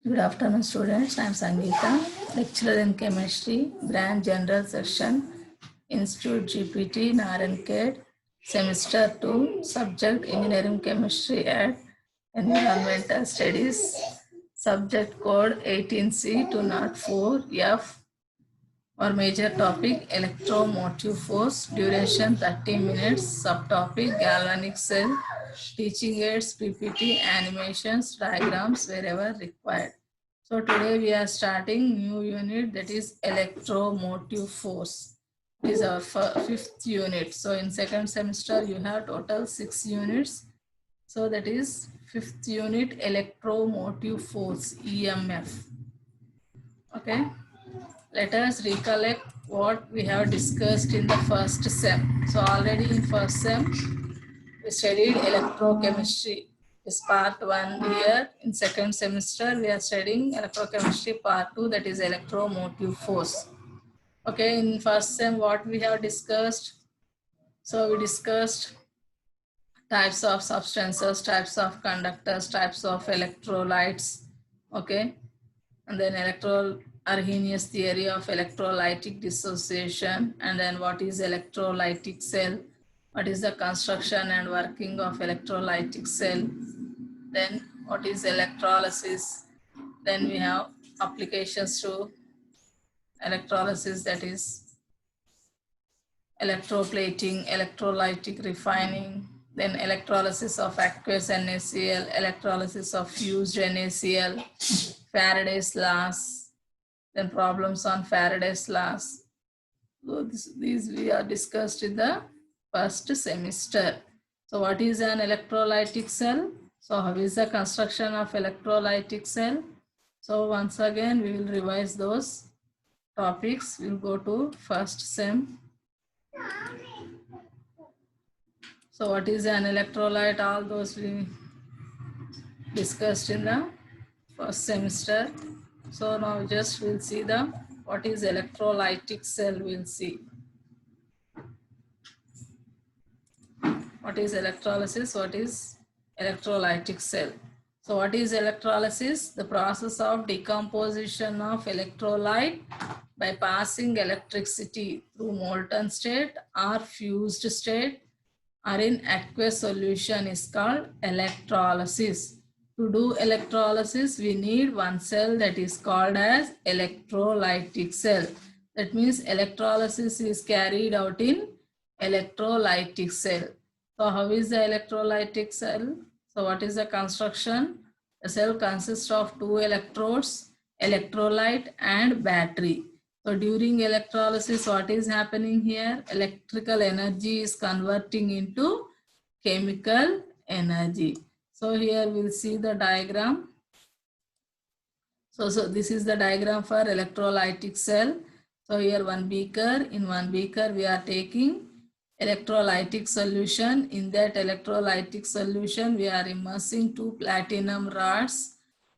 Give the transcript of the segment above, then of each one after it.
Good afternoon, students. I am Sangeeta, lecturer in chemistry, branch general section, Institute GPT, Narankhed, semester 2, subject engineering chemistry at environmental studies, subject code 18C 204F. Our major topic electromotive force, duration 30 minutes, subtopic galvanic cell, teaching aids, PPT, animations, diagrams wherever required. So today we are starting new unit, that is electromotive force. This is our fifth unit. So in second semester you have total 6 units. So that is fifth unit, electromotive force, EMF. Okay. Let us recollect what we have discussed in the first sem. So already in first sem, we studied electrochemistry. Is part 1 here. In second semester, we are studying electrochemistry part 2, that is electromotive force. Okay, in first sem, what we have discussed? So we discussed types of substances, types of conductors, types of electrolytes. Okay, and then Arrhenius theory of electrolytic dissociation, and then what is electrolytic cell, what is the construction and working of electrolytic cell, then what is electrolysis, then we have applications to electrolysis, that is electroplating, electrolytic refining, then electrolysis of aqueous NaCl, electrolysis of fused NaCl, Faraday's laws, then problems on Faraday's laws. So these we are discussed in the first semester. So what is an electrolytic cell? So how is the construction of electrolytic cell? So once again we will revise those topics. We'll go to first sem. So what is an electrolyte? All those we discussed in the first semester. So now just we'll see the what is electrolytic cell, we'll see. What is electrolysis? What is electrolytic cell? So what is electrolysis? The process of decomposition of electrolyte by passing electricity through molten state or fused state or in aqueous solution is called electrolysis. To do electrolysis, we need one cell that is called as electrolytic cell. That means electrolysis is carried out in electrolytic cell. So how is the electrolytic cell? So what is the construction? The cell consists of 2 electrodes, electrolyte and battery. So during electrolysis, what is happening here? Electrical energy is converting into chemical energy. So here we'll see the diagram. So this is the diagram for electrolytic cell. So here one beaker, in one beaker we are taking electrolytic solution. In that electrolytic solution we are immersing 2 platinum rods,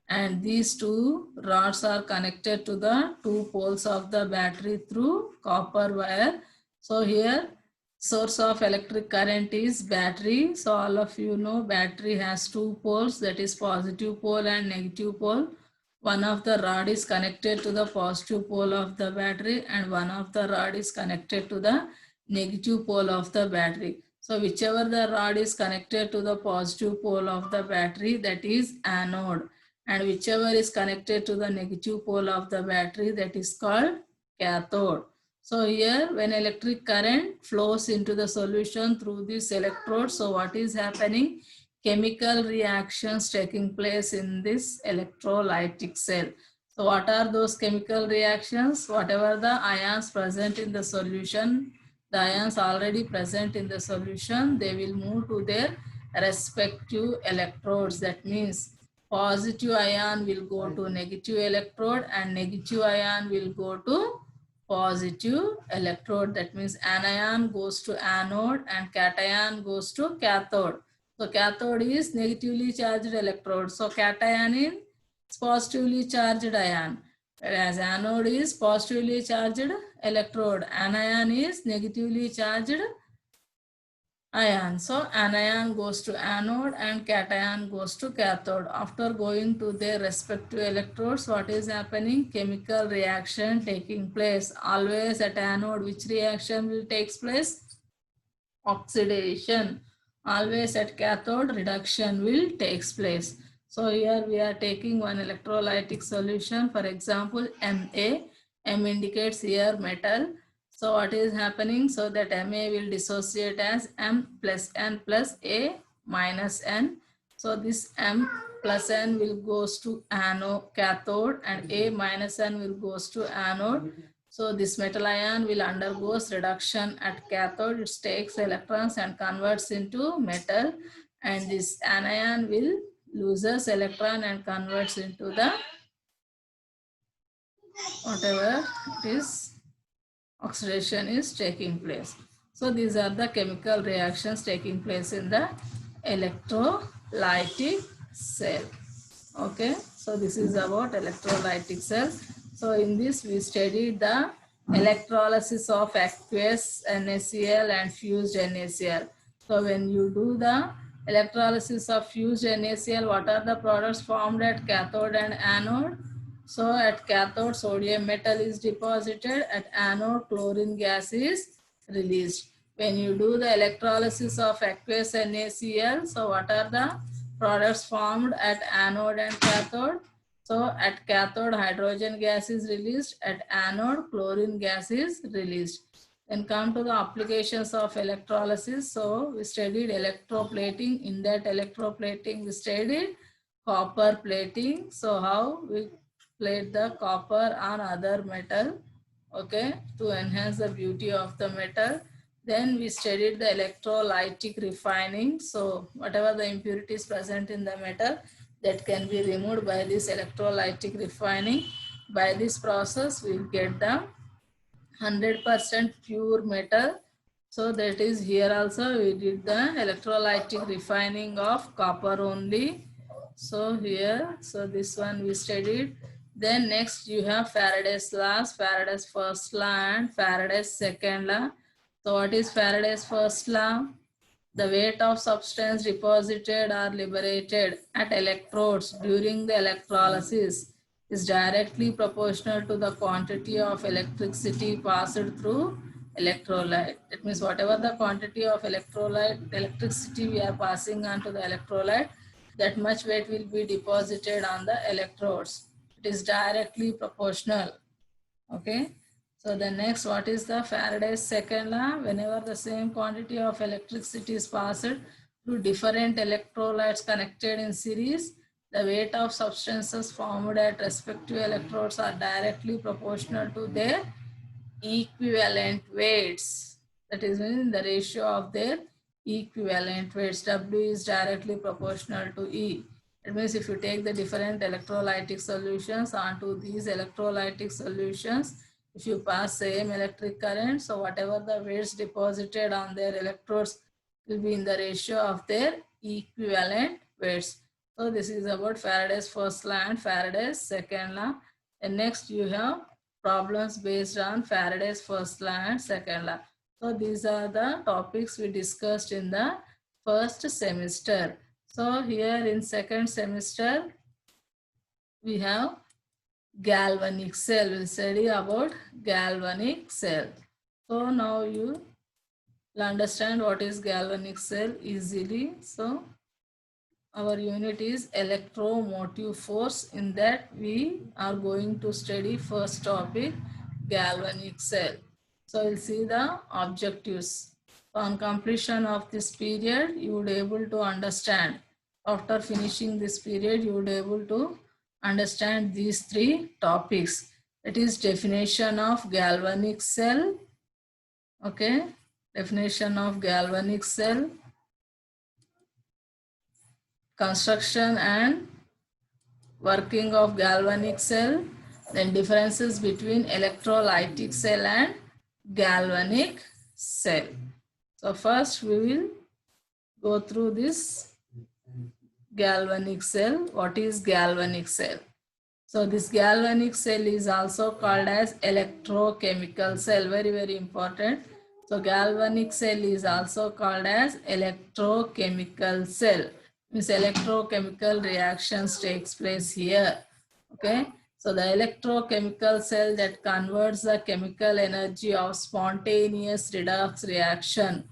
and these 2 rods are connected to the 2 poles of the battery through copper wire. So here source of electric current is battery. So all of you know battery has 2 poles, that is positive pole and negative pole. One of the rod is connected to the positive pole of the battery and one of the rod is connected to the negative pole of the battery. So whichever the rod is connected to the positive pole of the battery, that is anode, and whichever is connected to the negative pole of the battery, that is called cathode. So here when electric current flows into the solution through this electrode, so what is happening? Chemical reactions taking place in this electrolytic cell. So what are those chemical reactions? Whatever the ions present in the solution, the ions already present in the solution, they will move to their respective electrodes. That means positive ion will go to negative electrode and negative ion will go to positive electrode. That means anion goes to anode and cation goes to cathode. So cathode is negatively charged electrode. So cation is positively charged ion, whereas anode is positively charged electrode. Anion is negatively charged ion. So anion goes to anode and cation goes to cathode. After going to their respective electrodes, what is happening? Chemical reaction taking place. Always at anode, which reaction will take place? Oxidation. Always at cathode, reduction will takes place. So here we are taking one electrolytic solution, for example Ma. M indicates here metal. So what is happening? So that Ma will dissociate as M plus N plus A minus N. So this M plus N will goes to anode, cathode, and A minus N will goes to anode. So this metal ion will undergoes reduction at cathode. It takes electrons and converts into metal, and this anion will loses electron and converts into the whatever it is, oxidation is taking place. So these are the chemical reactions taking place in the electrolytic cell. Okay, so this is about electrolytic cell. So in this we studied the electrolysis of aqueous NaCl and fused NaCl. So when you do the electrolysis of fused NaCl, what are the products formed at cathode and anode? So at cathode, sodium metal is deposited. At anode, chlorine gas is released. When you do the electrolysis of aqueous NaCl, so what are the products formed at anode and cathode? So at cathode, hydrogen gas is released. At anode, chlorine gas is released. Then come to the applications of electrolysis. So we studied electroplating. In that electroplating, we studied copper plating. So how we plate the copper on other metal, okay, to enhance the beauty of the metal. Then we studied the electrolytic refining. So whatever the impurities present in the metal, that can be removed by this electrolytic refining. By this process, we get the 100% pure metal. So that is here also we did the electrolytic refining of copper only. So here, so this one we studied. Then next you have Faraday's laws, Faraday's first law and Faraday's second law. So what is Faraday's first law? The weight of substance deposited or liberated at electrodes during the electrolysis is directly proportional to the quantity of electricity passed through electrolyte. That means whatever the quantity of electricity we are passing on to the electrolyte, that much weight will be deposited on the electrodes. It is directly proportional. Okay. So the next, what is the Faraday's second law? Whenever the same quantity of electricity is passed through different electrolytes connected in series, the weight of substances formed at respective electrodes are directly proportional to their equivalent weights. That is in the ratio of their equivalent weights. W is directly proportional to E. It means if you take the different electrolytic solutions onto these electrolytic solutions, if you pass same electric current, so whatever the weights deposited on their electrodes will be in the ratio of their equivalent weights. So this is about Faraday's first law and Faraday's second law. And next you have problems based on Faraday's first law and second law. So these are the topics we discussed in the first semester. So here in second semester, we have galvanic cell. We'll study about galvanic cell. So now you will understand what is galvanic cell easily. So our unit is electromotive force. In that we are going to study first topic, galvanic cell. So we'll see the objectives. On completion of this period, you would able to understand. After finishing this period, you would able to understand these three topics. It is definition of galvanic cell. Okay, definition of galvanic cell, construction and working of galvanic cell, then differences between electrolytic cell and galvanic cell. So first we will go through this galvanic cell. What is galvanic cell? So this galvanic cell is also called as electrochemical cell. Very, very important. So galvanic cell is also called as electrochemical cell. Means electrochemical reactions takes place here. Okay. So the electrochemical cell that converts the chemical energy of spontaneous redox reaction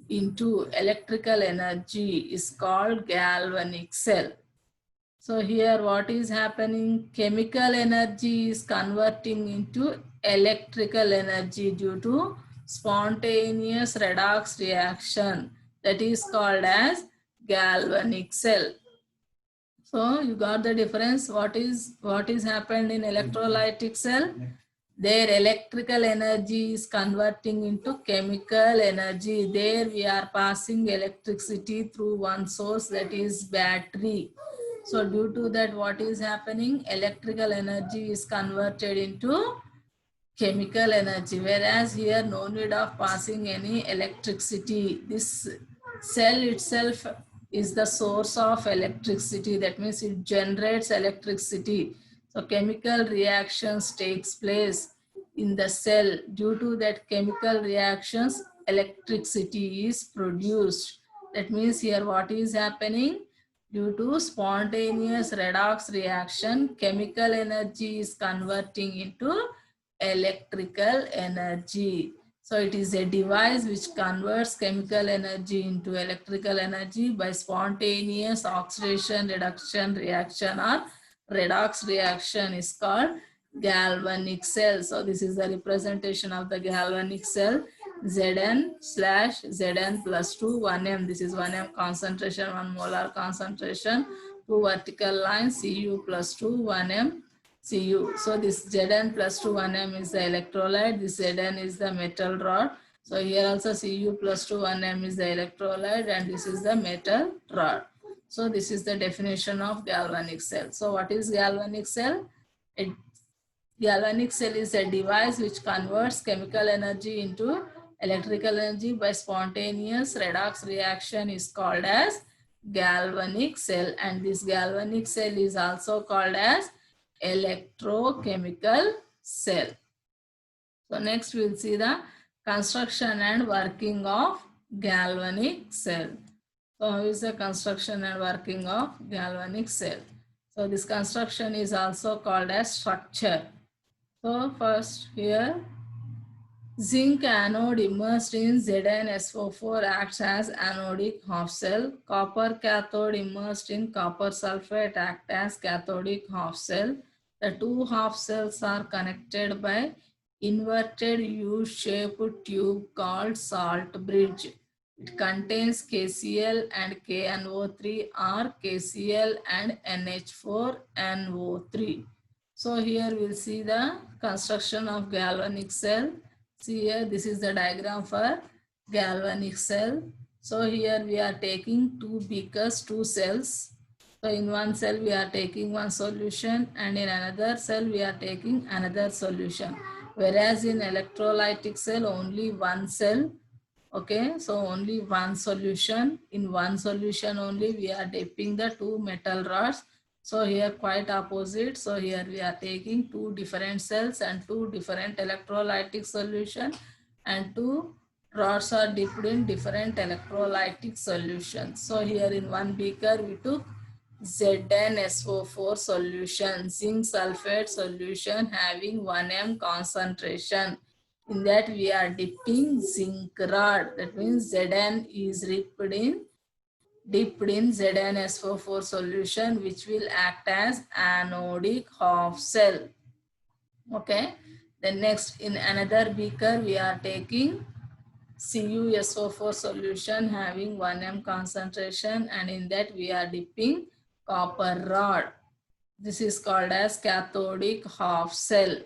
into electrical energy is called galvanic cell. So here what is happening? Chemical energy is converting into electrical energy due to spontaneous redox reaction, that is called as galvanic cell. So you got the difference. What is happened in electrolytic cell? Their electrical energy is converting into chemical energy. There we are passing electricity through one source, that is battery. So due to that, what is happening? Electrical energy is converted into chemical energy, whereas here no need of passing any electricity. This cell itself is the source of electricity. That means it generates electricity. So chemical reactions takes place in the cell. Due to that chemical reactions, electricity is produced. That means here what is happening? Due to spontaneous redox reaction, chemical energy is converting into electrical energy. So it is a device which converts chemical energy into electrical energy by spontaneous oxidation reduction reaction, or redox reaction is called galvanic cell. So this is the representation of the galvanic cell. Zn/Zn plus 2 1m. This is 1m concentration, 1 molar concentration. Two vertical lines, Cu plus 2 1m Cu. So this Zn plus 2 1m is the electrolyte. This Zn is the metal rod. So here also Cu plus 2 1m is the electrolyte, and this is the metal rod. So this is the definition of galvanic cell. So what is galvanic cell? Galvanic cell is a device which converts chemical energy into electrical energy by spontaneous redox reaction is called as galvanic cell, and this galvanic cell is also called as electrochemical cell. So next we'll see the construction and working of galvanic cell. So how is the construction and working of galvanic cell? So this construction is also called as structure. So first here, zinc anode immersed in ZnSO4 acts as anodic half cell. Copper cathode immersed in copper sulfate act as cathodic half cell. The two half cells are connected by inverted U-shaped tube called salt bridge. It contains KCl and KNO3 or KCl and NH4NO3. So here we'll see the construction of galvanic cell. See here, this is the diagram for galvanic cell. So here we are taking two beakers, two cells. So in one cell we are taking one solution, and in another cell we are taking another solution. Whereas in electrolytic cell only one cell. Okay, so only one solution. In one solution only we are dipping the two metal rods. So here quite opposite. So here we are taking two different cells and two different electrolytic solution, and two rods are dipped in different electrolytic solutions. So here in one beaker we took ZnSO4 solution, zinc sulfate solution having 1m concentration. In that we are dipping zinc rod. That means Zn is dipped in ZnSO4 solution, which will act as anodic half cell. Okay. Then next in another beaker we are taking CuSO4 solution having 1m concentration, and in that we are dipping copper rod. This is called as cathodic half cell.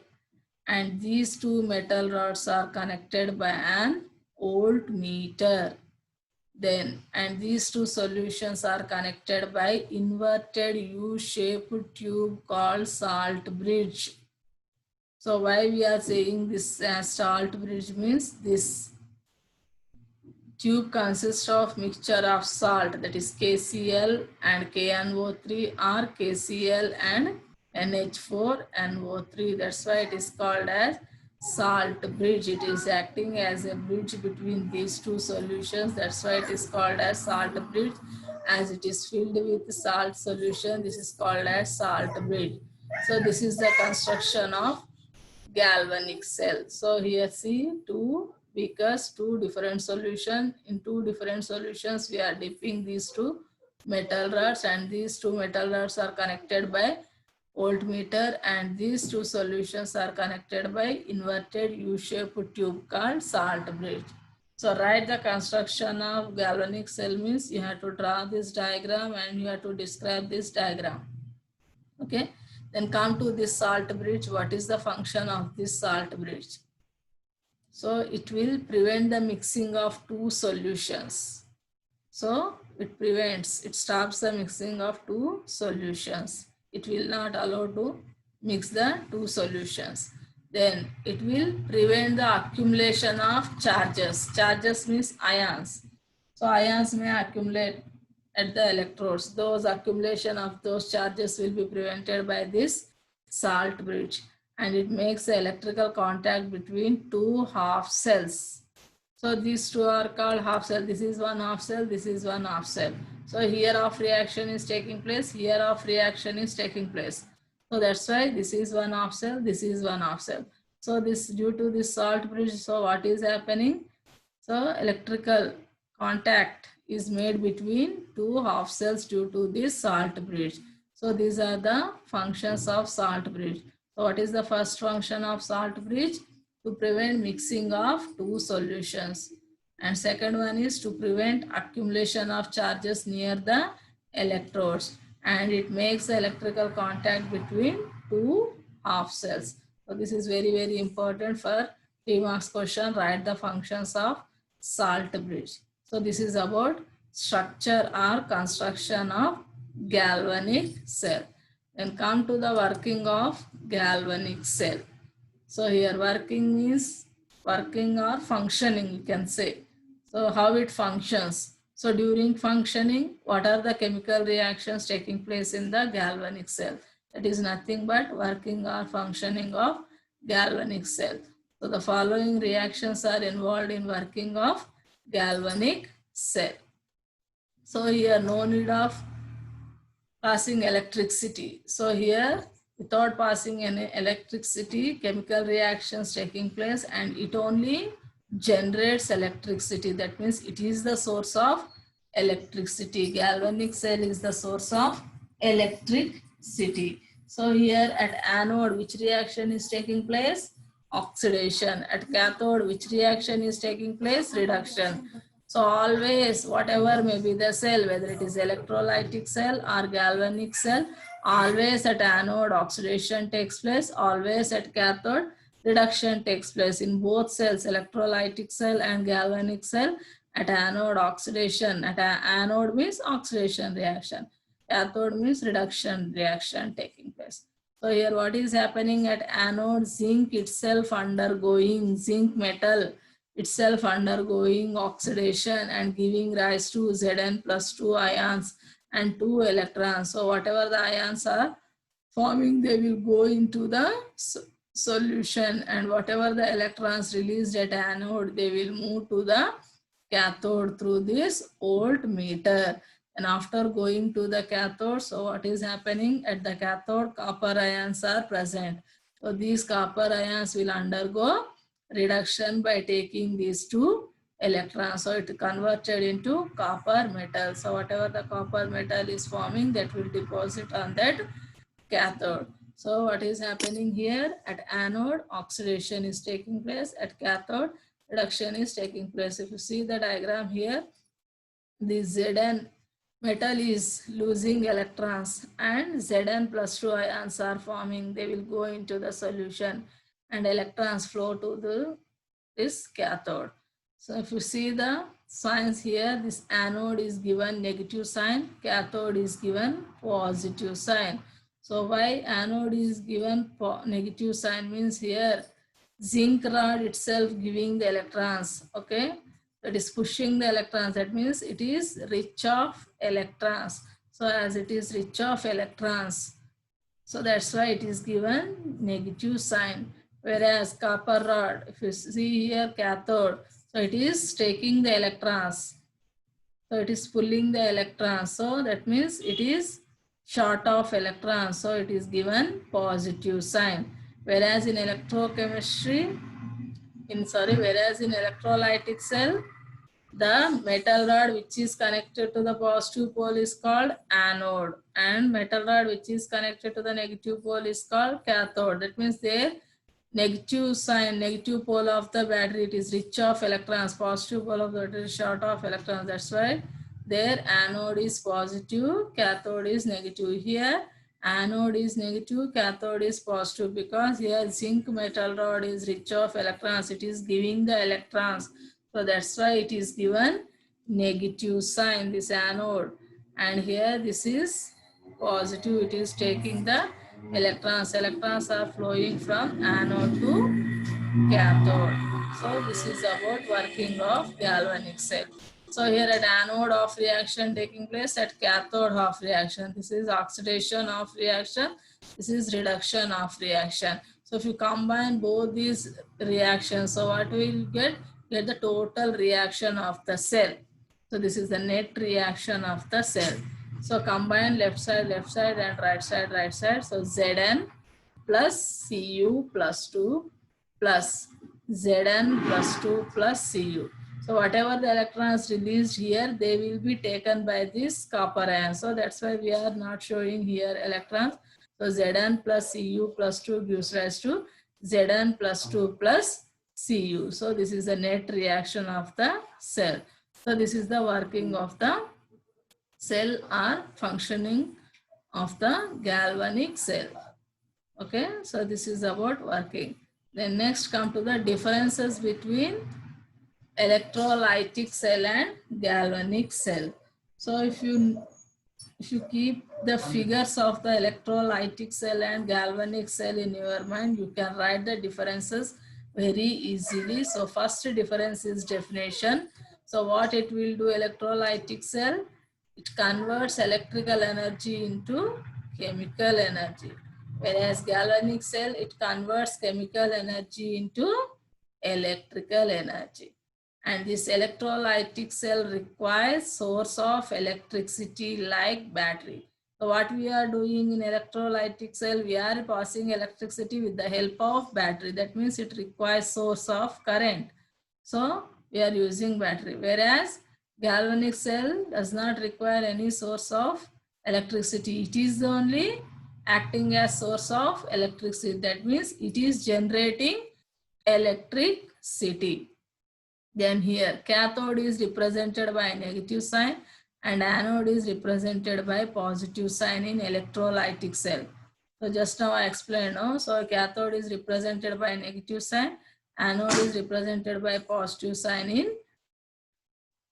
And these two metal rods are connected by an voltmeter. Then, and these two solutions are connected by inverted U-shaped tube called salt bridge. So why we are saying this as salt bridge means this tube consists of mixture of salt, that is KCl and KNO3 or KCl and NH4NO3. That's why it is called as salt bridge. It is acting as a bridge between these two solutions. That's why it is called as salt bridge. As it is filled with salt solution, this is called as salt bridge. So this is the construction of galvanic cell. So here see two beakers, two different solutions. In two different solutions, we are dipping these two metal rods, and these two metal rods are connected by voltmeter, and these two solutions are connected by inverted U-shaped tube called salt bridge. So write the construction of galvanic cell means you have to draw this diagram and you have to describe this diagram. Okay, then come to this salt bridge. What is the function of this salt bridge? So it will prevent the mixing of two solutions. So it stops the mixing of two solutions. It will not allow to mix the two solutions. Then it will prevent the accumulation of charges. Charges means ions. So ions may accumulate at the electrodes. Those accumulation of those charges will be prevented by this salt bridge, and it makes the electrical contact between two half cells. So these two are called half cell. This is one half cell, this is one half cell. So here of reaction is taking place, here of reaction is taking place. So that's why this is one half cell, this is one half cell. So this due to this salt bridge, so what is happening? So electrical contact is made between two half cells due to this salt bridge. So these are the functions of salt bridge. So what is the first function of salt bridge? To prevent mixing of two solutions. And second one is to prevent accumulation of charges near the electrodes. And it makes the electrical contact between two half cells. So this is very, very important for 3 marks question. Write the functions of salt bridge. So this is about structure or construction of galvanic cell. Then come to the working of galvanic cell. So here working means working or functioning, you can say. So how it functions. So during functioning, what are the chemical reactions taking place in the galvanic cell? That is nothing but working or functioning of galvanic cell. So the following reactions are involved in working of galvanic cell. So here no need of passing electricity. So here without passing any electricity, chemical reactions taking place, and it only generates electricity. That means it is the source of electricity. Galvanic cell is the source of electricity. So here at anode, which reaction is taking place? Oxidation. At cathode, which reaction is taking place? Reduction. So always, whatever may be the cell, whether it is electrolytic cell or galvanic cell, always at anode oxidation takes place, always at cathode reduction takes place. In both cells, electrolytic cell and galvanic cell, at anode oxidation. At anode means oxidation reaction. Cathode means reduction reaction taking place. So here what is happening at anode? Zinc itself undergoing, zinc metal itself undergoing oxidation and giving rise to Zn+2 ions and 2 electrons. So whatever the ions are forming, they will go into the solution, and whatever the electrons released at anode, they will move to the cathode through this voltmeter. And after going to the cathode, so what is happening at the cathode? Copper ions are present. So these copper ions will undergo reduction by taking these two electrons. So it converted into copper metal. So whatever the copper metal is forming, that will deposit on that cathode. So what is happening here? At anode, oxidation is taking place. At cathode, reduction is taking place. If you see the diagram here, the Zn metal is losing electrons and Zn+2 ions are forming. They will go into the solution and electrons flow to this cathode. So if you see the signs here, this anode is given negative sign, cathode is given positive sign. So why anode is given negative sign means here zinc rod itself giving the electrons, okay? That is pushing the electrons. That means it is rich of electrons. So as it is rich of electrons, so that's why it is given negative sign. Whereas copper rod, if you see here cathode, so it is taking the electrons. So it is pulling the electrons. So that means it is short of electrons. So it is given positive sign. Whereas in electrochemistry, whereas in electrolytic cell, the metal rod which is connected to the positive pole is called anode, and metal rod which is connected to the negative pole is called cathode. That means their negative sign, negative pole of the battery, it is rich of electrons, positive pole of the battery is short of electrons. That's why their anode is positive, cathode is negative. Here anode is negative, cathode is positive, because here zinc metal rod is rich of electrons, it is giving the electrons. So that's why it is given negative sign, this anode. And here this is positive, it is taking the electrons. Electrons are flowing from anode to cathode. So this is about working of galvanic cell. So here at anode of reaction taking place, at cathode of reaction. This is oxidation of reaction. This is reduction of reaction. So if you combine both these reactions, so what we will get? Get the total reaction of the cell. So this is the net reaction of the cell. So combine left side and right side. So Zn plus Cu plus 2 plus Zn plus 2 plus Cu. So whatever the electrons released here, they will be taken by this copper ion. So that's why we are not showing here electrons. So Zn plus Cu plus 2 gives rise to Zn plus 2 plus Cu. So this is the net reaction of the cell. So this is the working of the cell or functioning of the galvanic cell. Okay, so this is about working. Then next come to the differences between electrolytic cell and galvanic cell. So if you keep the figures of the electrolytic cell and galvanic cell in your mind, you can write the differences very easily. So first difference is definition. So what it will do, electrolytic cell, it converts electrical energy into chemical energy. Whereas galvanic cell, it converts chemical energy into electrical energy. And this electrolytic cell requires source of electricity like battery. So what we are doing in electrolytic cell, we are passing electricity with the help of battery. That means it requires source of current. So we are using battery. Whereas galvanic cell does not require any source of electricity. It is only acting as source of electricity. That means it is generating electricity. Then here cathode is represented by negative sign and anode is represented by positive sign in electrolytic cell. So just now I explained, no? So cathode is represented by negative sign, anode is represented by positive sign in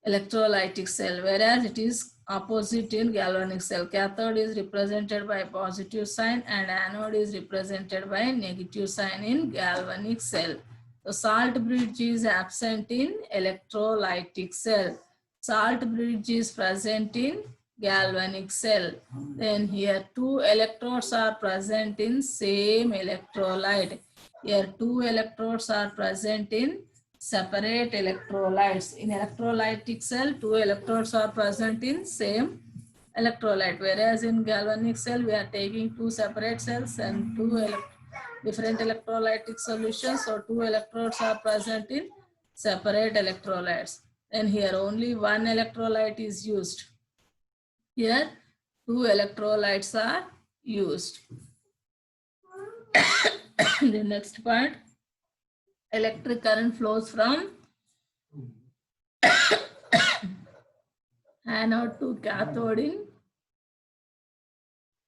electrolytic cell, whereas it is opposite in galvanic cell. Cathode is represented by positive sign and anode is represented by negative sign in galvanic cell. The salt bridge is absent in electrolytic cell. Salt bridge is present in galvanic cell. Then here two electrodes are present in same electrolyte. Here two electrodes are present in separate electrolytes. In electrolytic cell, two electrodes are present in same electrolyte, whereas in galvanic cell, we are taking two separate cells and two different electrolytic solutions. So two electrodes are present in separate electrolytes. And here only one electrolyte is used. Here two electrolytes are used. The next part, electric current flows from anode to cathode in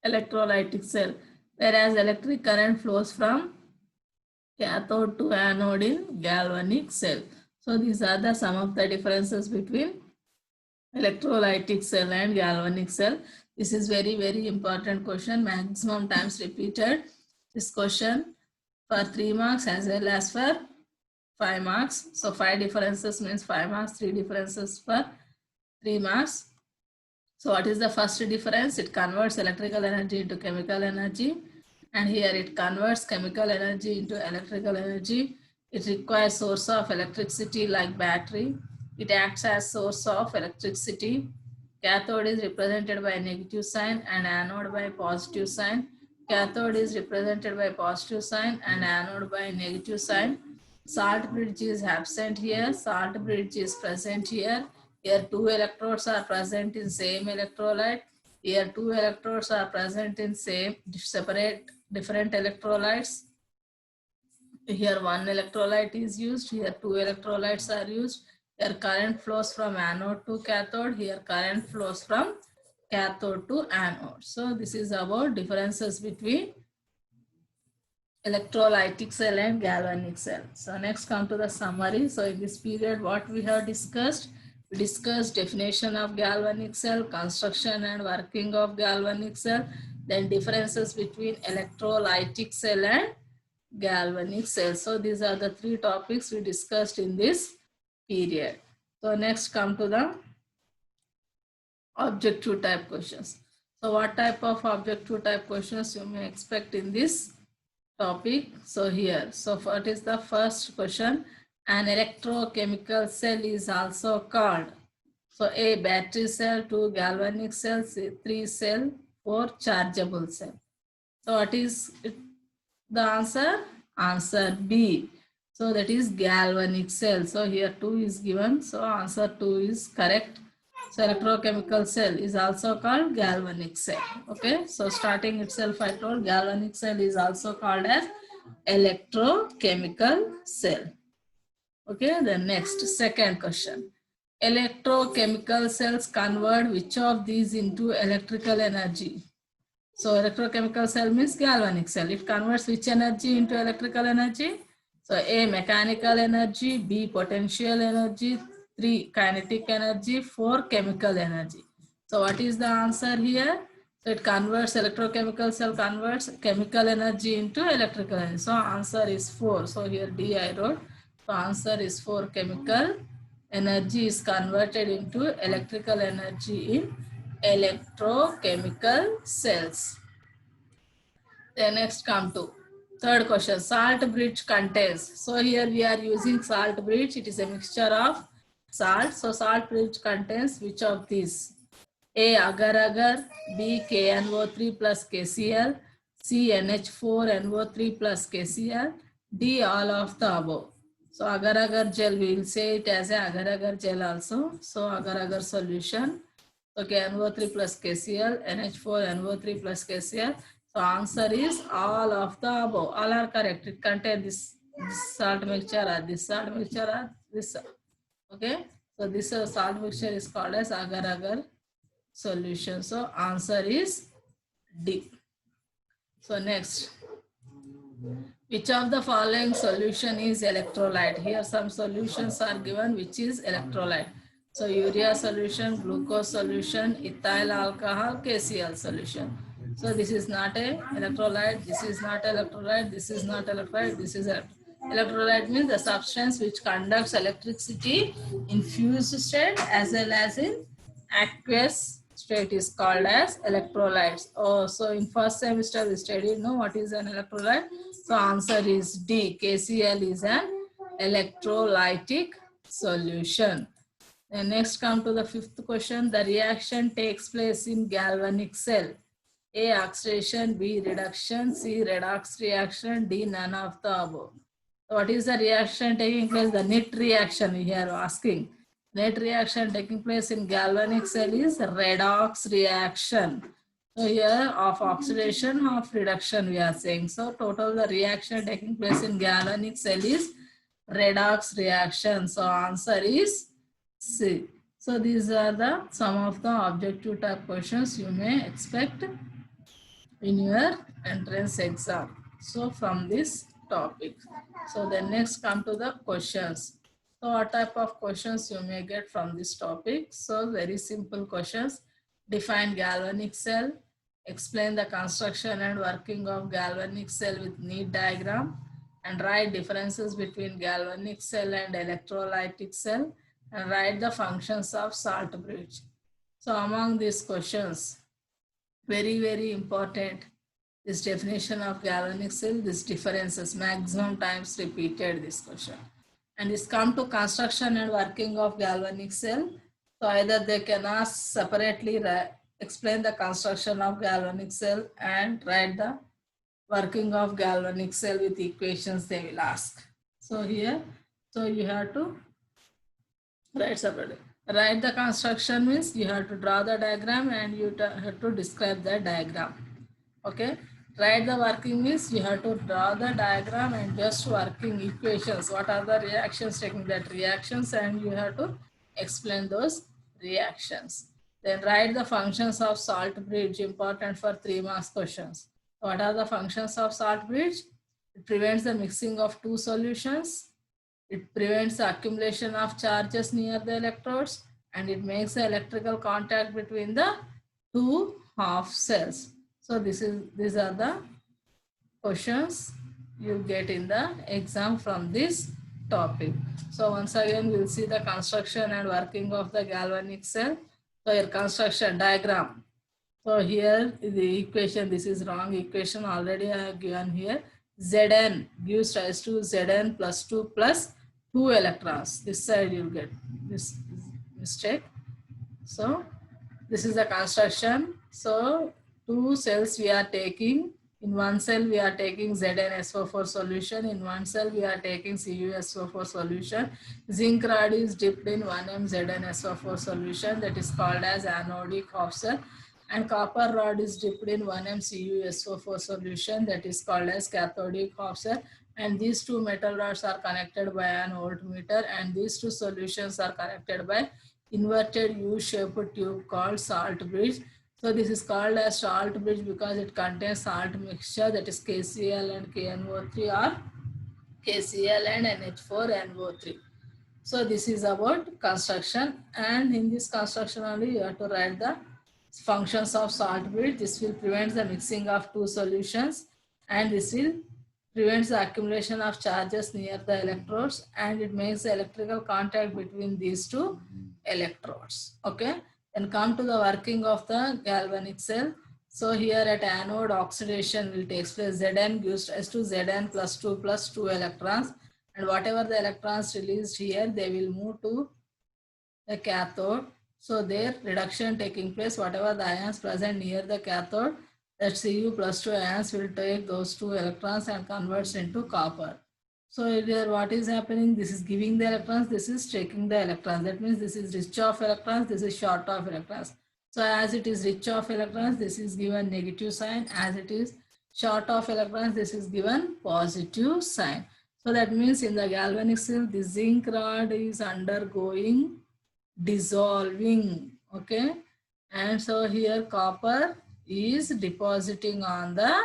electrolytic cell, whereas electric current flows from cathode to anode in galvanic cell. So these are the some of the differences between electrolytic cell and galvanic cell. This is very, very important question, maximum times repeated. This question for 3 marks as well as for 5 marks. So 5 differences means 5 marks, 3 differences for 3 marks. So what is the first difference? It converts electrical energy into chemical energy. and here it converts chemical energy into electrical energy. It requires source of electricity like battery. It acts as source of electricity. Cathode is represented by negative sign and anode by positive sign. Cathode is represented by positive sign and anode by negative sign. Salt bridge is absent here. Salt bridge is present here. Here two electrodes are present in same electrolyte. Here two electrodes are present in same separate different electrolytes. Here one electrolyte is used. Here two electrolytes are used. Here current flows from anode to cathode. Here current flows from cathode to anode. So this is about differences between electrolytic cell and galvanic cell. So next come to the summary. So in this period what we have discussed, we discussed definition of galvanic cell, construction and working of galvanic cell, then differences between electrolytic cell and galvanic cell. So these are the three topics we discussed in this period. So next come to the objective type questions. So what type of objective type questions you may expect in this topic? So here, so what is the first question? An electrochemical cell is also called. So A, battery cell, 2, galvanic cell, 3, cell, 4, chargeable cell. So what is it? The answer? Answer B. So that is galvanic cell. So here 2 is given. So answer 2 is correct. So electrochemical cell is also called galvanic cell. Okay. So starting itself I told galvanic cell is also called as electrochemical cell. Okay. Then next, second question. Electrochemical cells convert which of these into electrical energy? So electrochemical cell means galvanic cell. It converts which energy into electrical energy? So A, mechanical energy, B, potential energy, 3, kinetic energy, 4, chemical energy. So what is the answer here? So it converts, electrochemical cell converts chemical energy into electrical energy. So answer is 4. So here D I wrote. So answer is 4, chemical energy is converted into electrical energy in electrochemical cells. Then next come to third question, salt bridge contains. So here we are using salt bridge. It is a mixture of salt. So salt bridge contains which of these? A, agar-agar, B, KNO3 plus KCl, C, NH4NO3 plus KCl, D, all of the above. So agar-agar gel, we will say it as a agar-agar gel also. So agar-agar solution. So KNO3 plus KCl, NH4NO3 plus KCl. So answer is all of the above. All are correct. It contains this salt mixture or this salt mixture or this. Okay. So this salt mixture is called as agar-agar solution. So answer is D. So next, which of the following solution is electrolyte? Here some solutions are given which is electrolyte. So urea solution, glucose solution, ethyl alcohol, KCl solution. So this is not a electrolyte, this is not electrolyte, this is not electrolyte, this is electrolyte means the substance which conducts electricity in fused state as well as in aqueous state is called as electrolytes. Oh, so in first semester we studied, know what is an electrolyte? So answer is D. KCl is an electrolytic solution. And next come to the fifth question. The reaction takes place in galvanic cell. A, oxidation, B, reduction, C, redox reaction, D, none of the above. So what is the reaction taking place? The net reaction we are asking. Net reaction taking place in galvanic cell is redox reaction. So here of oxidation, of reduction we are saying. So total the reaction taking place in galvanic cell is redox reaction. So answer is C. So these are the some of the objective type questions you may expect in your entrance exam. So from this topic. So then next come to the questions. So what type of questions you may get from this topic? So very simple questions. Define galvanic cell. Explain the construction and working of galvanic cell with neat diagram. And write differences between galvanic cell and electrolytic cell. And write the functions of salt bridge. So among these questions, very important. This definition of galvanic cell, this differences maximum times repeated this question. And it's come to construction and working of galvanic cell. So either they can ask separately, explain the construction of galvanic cell and write the working of galvanic cell with equations they will ask. So here, so you have to write separately. Write the construction means you have to draw the diagram and you have to describe the diagram. Okay. Write the working means you have to draw the diagram and just working equations. What are the reactions, taking that reactions, and you have to explain those reactions. Then write the functions of salt bridge, important for 3 marks questions. What are the functions of salt bridge? It prevents the mixing of two solutions. It prevents the accumulation of charges near the electrodes, and it makes the electrical contact between the two half cells. So these are the questions you get in the exam from this topic. So once again, we'll see the construction and working of the galvanic cell. So your construction diagram. So here the equation, this is wrong equation already I have given here. Zn gives rise to Zn plus 2 plus 2 electrons. This side you'll get this mistake. So this is the construction. So two cells we are taking. In one cell we are taking ZnSO4 solution. In one cell we are taking CuSO4 solution. Zinc rod is dipped in 1m ZnSO4 solution, that is called as anodic half cell. And copper rod is dipped in 1m CuSO4 solution, that is called as cathodic half cell. And these two metal rods are connected by an voltmeter, and these two solutions are connected by inverted U-shaped tube called salt bridge. So this is called as salt bridge because it contains salt mixture, that is KCl and KNO3 or KCl and NH4NO3. So this is about construction, and in this construction only you have to write the functions of salt bridge. This will prevent the mixing of two solutions, and this will prevent the accumulation of charges near the electrodes, and it makes the electrical contact between these two electrodes. Okay, then come to the working of the galvanic cell. So here at anode, oxidation will take place. Zn gives rise to Zn plus 2 plus 2 electrons, and whatever the electrons released here, they will move to the cathode. So their reduction taking place, whatever the ions present near the cathode, that Cu plus 2 ions will take those 2 electrons and converts into copper. So here what is happening? This is giving the electrons, this is taking the electrons. That means this is rich of electrons, this is short of electrons. So as it is rich of electrons, this is given negative sign. As it is short of electrons, this is given positive sign. So that means in the galvanic cell, the zinc rod is undergoing dissolving. Okay, and so here copper is depositing on the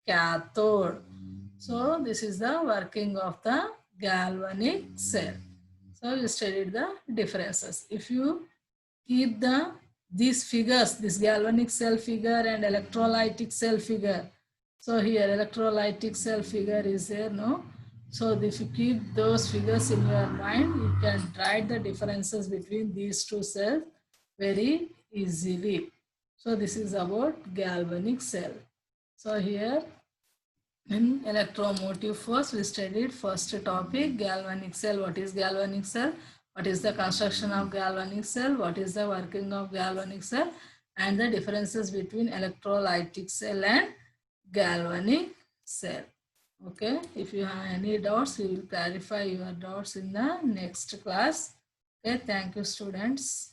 cathode. So this is the working of the galvanic cell. So we studied the differences. If you keep these figures, this galvanic cell figure and electrolytic cell figure. So here electrolytic cell figure is there, no? So if you keep those figures in your mind, you can write the differences between these two cells very easily. So this is about galvanic cell. So here in electromotive force, we studied first topic, galvanic cell. What is galvanic cell? What is the construction of galvanic cell? What is the working of galvanic cell? And the differences between electrolytic cell and galvanic cell. Okay, if you have any doubts, we will clarify your doubts in the next class. Okay, thank you, students.